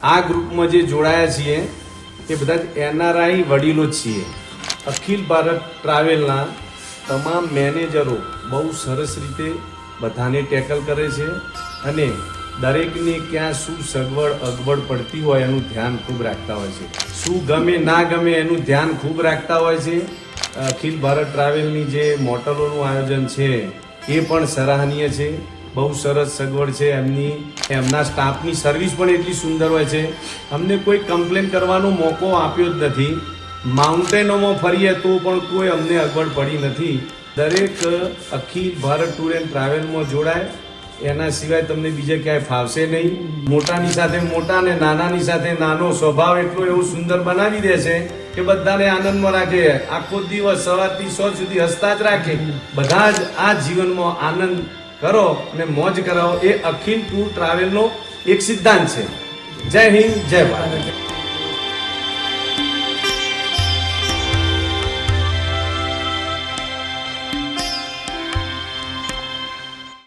આ ગ્રુપમાં જે જોડાયા છીએ એ બધા એનઆરઆઈ વડીલો જ છીએ. અખિલ ભારત ટ્રાવેલના તમામ મેનેજરો બહુ સરસ રીતે બધાને ટેકલ કરે છે અને દરેકને ક્યાં શું સગવડ અગવડ પડતી હોય એનું ધ્યાન ખૂબ રાખતા હોય છે. શું ગમે ના ગમે એનું ધ્યાન ખૂબ રાખતા હોય છે. અખિલ ભારત ટ્રાવેલની જે મોટરોનું આયોજન છે એ પણ સરાહનીય છે. બહુ સરસ સગવડ છે એમના સ્ટાફની સર્વિસ પણ એટલી સુંદર હોય છે. અમને કોઈ કમ્પ્લેન કરવાનો મોકો આપ્યો જ નથી. માઉન્ટેનોમાં ફરીએ તો પણ કોઈ અમને અગવડ પડી નથી. દરેક અખિલ ભારત ટૂર એન્ડ ટ્રાવેલમાં જોડાય એના સિવાય તમને બીજે ક્યાંય ફાવશે નહીં. મોટાની સાથે મોટા ને નાનાની સાથે નાનો સ્વભાવ એટલો એવું સુંદર બનાવી દે છે કે બધાને આનંદમાં રાખે. આખો દિવસ સવારથી સાંજ સુધી હસતા જ રાખે. બધા જ આ જીવનમાં આનંદ કરો અને મોજ કરાવો એ અખિલ ટૂર ટ્રાવેલનો એક સિદ્ધાંત છે. જય હિન્દ, જય ભારત.